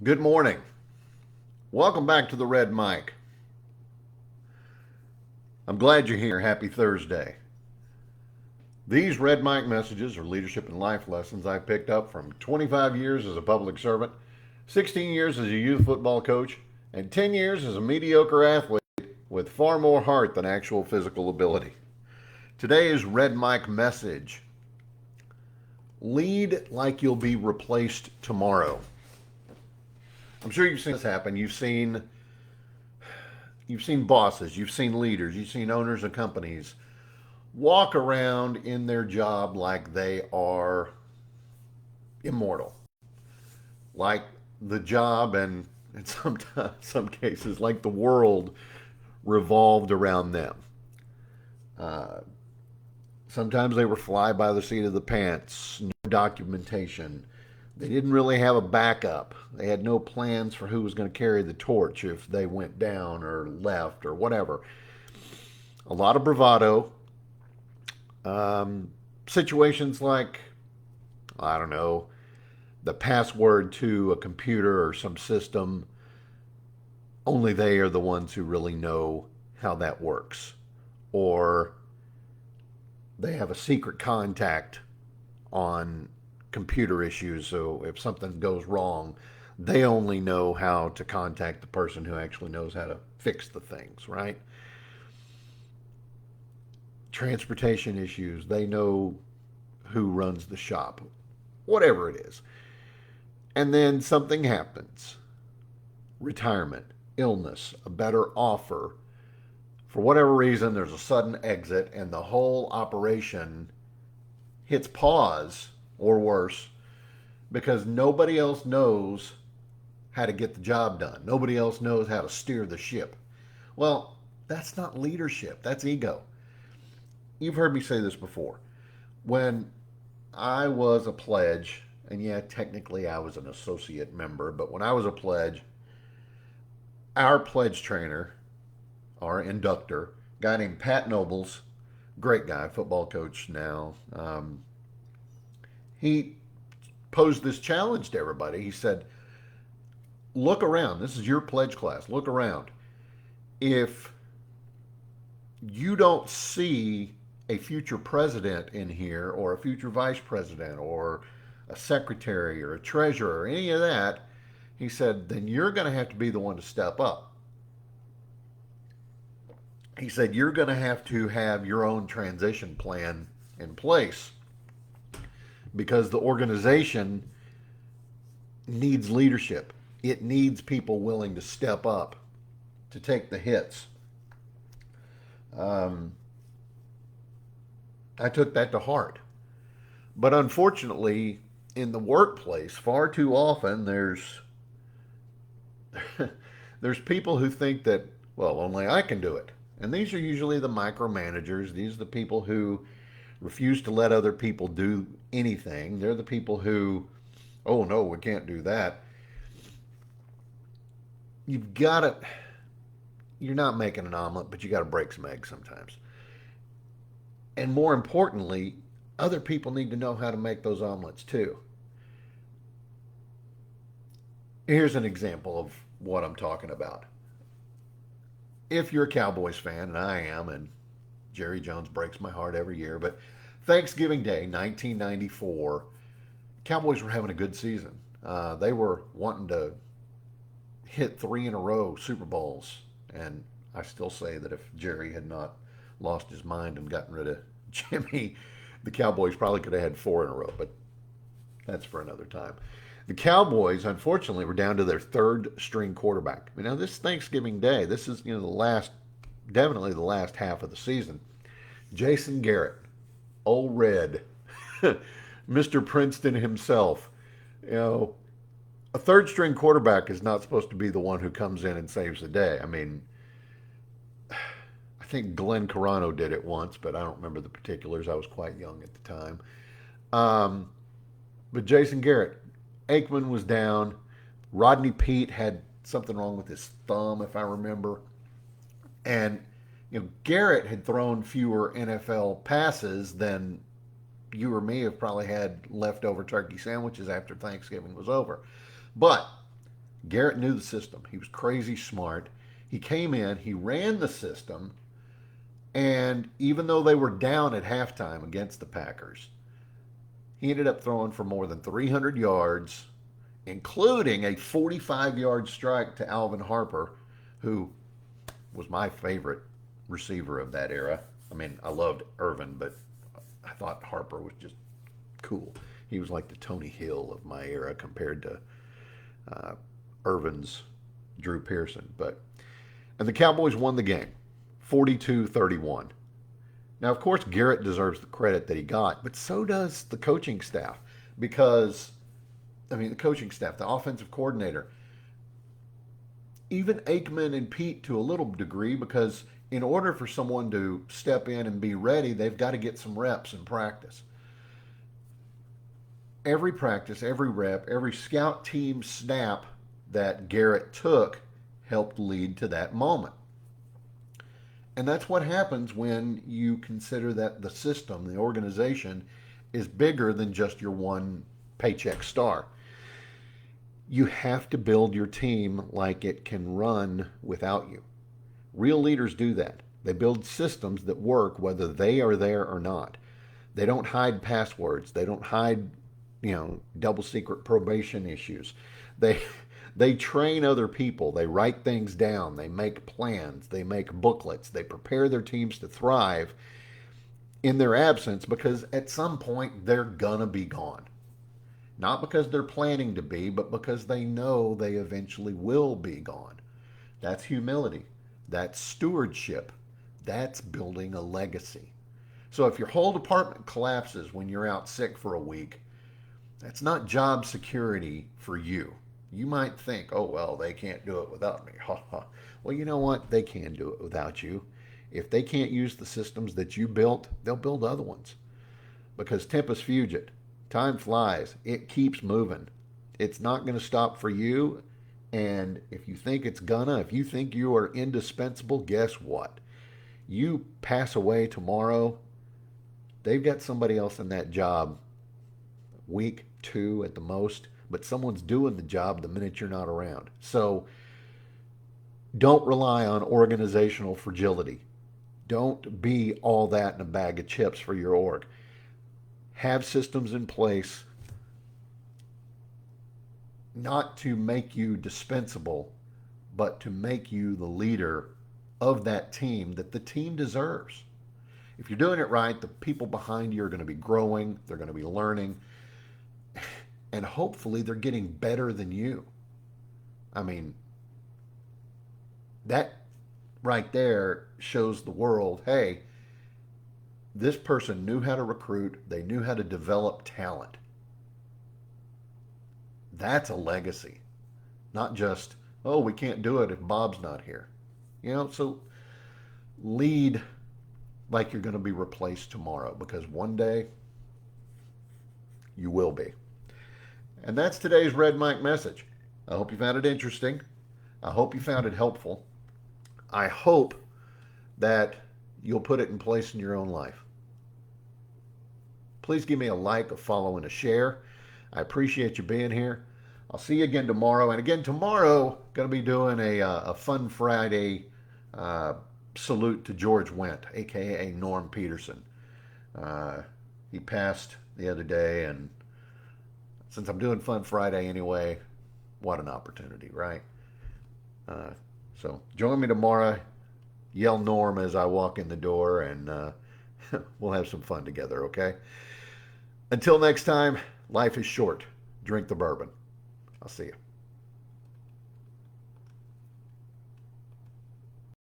Good morning. Welcome back to the Red Mic. I'm glad you're here. Happy Thursday. These Red Mic messages are leadership and life lessons I picked up from 25 years as a public servant, 16 years as a youth football coach, and 10 years as a mediocre athlete with far more heart than actual physical ability. Today's Red Mic message: lead like you'll be replaced tomorrow. I'm sure you've seen this happen. You've seen bosses, you've seen leaders, you've seen owners of companies walk around in their job like they are immortal. Like the job and in some cases like the world revolved around them. Uh, Sometimes they were fly by the seat of the pants, no documentation. They didn't really have a backup. They had no plans for who was going to carry the torch if they went down or left or whatever. A lot of bravado. Situations like, I don't know, the password to a computer or some system, only they are the ones who really know how that works. Or they have a secret contact on computer issues, so if something goes wrong, they only know how to contact the person who actually knows how to fix the things, right? Transportation issues, they know who runs the shop, whatever it is. And then something happens: retirement, illness, a better offer. For whatever reason, there's a sudden exit, and the whole operation hits pause or worse because nobody else knows how to get the job done. Nobody else knows how to steer the ship. Well, that's not leadership, that's ego. You've heard me say this before. When I was a pledge, and yeah, technically I was an associate member, but when I was a pledge, our pledge trainer, our inductor, a guy named Pat Nobles, great guy, football coach now, he posed this challenge to everybody. He said, look around. This is your pledge class. Look around. If you don't see a future president in here, or a future vice president, or a secretary, or a treasurer, or any of that, he said, then you're going to have to be the one to step up. He said, you're going to have your own transition plan in place because the organization needs leadership. It needs people willing to step up, to take the hits. I took that to heart. But unfortunately, in the workplace, far too often there's people who think that, well, only I can do it. And these are usually the micromanagers. These are the people who refuse to let other people do anything. They're the people who, oh no, we can't do that. You've got to, you're not making an omelet, but you got to break some eggs sometimes. And more importantly, other people need to know how to make those omelets too. Here's an example of what I'm talking about. If you're a Cowboys fan, and I am, and Jerry Jones breaks my heart every year, but Thanksgiving Day, 1994, Cowboys were having a good season. They were wanting to hit 3 in a row Super Bowls, and I still say that if Jerry had not lost his mind and gotten rid of Jimmy, the Cowboys probably could have had 4 in a row, but that's for another time. The Cowboys, unfortunately, were down to their third string quarterback. I mean, now this Thanksgiving Day, this is definitely the last half of the season. Jason Garrett, old Red, Mr. Princeton himself. A third string quarterback is not supposed to be the one who comes in and saves the day. I mean, I think Glenn Carano did it once, but I don't remember the particulars. I was quite young at the time. But Jason Garrett, Aikman was down. Rodney Peete had something wrong with his thumb, if I remember. And Garrett had thrown fewer NFL passes than you or me have probably had leftover turkey sandwiches after Thanksgiving was over. But Garrett knew the system. He was crazy smart. He came in, he ran the system, and even though they were down at halftime against the Packers, he ended up throwing for more than 300 yards, including a 45-yard strike to Alvin Harper, who was my favorite receiver of that era. I mean, I loved Irvin, but I thought Harper was just cool. He was like the Tony Hill of my era compared to uh, Irvin's Drew Pearson. And the Cowboys won the game, 42-31. Now, of course, Garrett deserves the credit that he got, but so does the coaching staff because, I mean, the coaching staff, the offensive coordinator, even Aikman and Pete to a little degree, because in order for someone to step in and be ready, they've got to get some reps in practice. Every practice, every rep, every scout team snap that Garrett took helped lead to that moment. And that's what happens when you consider that the system, the organization, is bigger than just your one paycheck star. You have to build your team like it can run without you. Real leaders do that. They build systems that work whether they are there or not. They don't hide passwords. They don't hide, double secret probation issues. They they train other people. They write things down. They make plans. They make booklets. They prepare their teams to thrive in their absence because at some point they're gonna be gone. Not because they're planning to be, but because they know they eventually will be gone. That's humility. That's stewardship. That's building a legacy. So if your whole department collapses when you're out sick for a week, that's not job security for you. You might think, oh, well, they can't do it without me. Ha ha. Well, you know what? They can do it without you. If they can't use the systems that you built, they'll build other ones. Because tempus fugit, time flies. It keeps moving. It's not going to stop for you. And if you think it's gonna, if you think you are indispensable, guess what? You pass away tomorrow, they've got somebody else in that job, week, two at the most, but someone's doing the job the minute you're not around. So don't rely on organizational fragility. Don't be all that in a bag of chips for your org. Have systems in place not to make you dispensable, but to make you the leader of that team that the team deserves. If you're doing it right, the people behind you are going to be growing, they're going to be learning, and hopefully they're getting better than you. I mean, that right there shows the world, hey, this person knew how to recruit, they knew how to develop talent. That's a legacy. Not just, oh, we can't do it if Bob's not here. So lead like you're going to be replaced tomorrow because one day you will be. And that's today's Red Mike message. I hope you found it interesting. I hope you found it helpful. I hope that you'll put it in place in your own life. Please give me a like, a follow, and a share. I appreciate you being here. I'll see you again tomorrow. And again, tomorrow, going to be doing a Fun Friday salute to George Wendt, a.k.a. Norm Peterson. He passed the other day, and since I'm doing Fun Friday anyway, what an opportunity, right? So join me tomorrow. Yell Norm as I walk in the door, and we'll have some fun together, okay? Until next time, life is short. Drink the bourbon. I'll see you.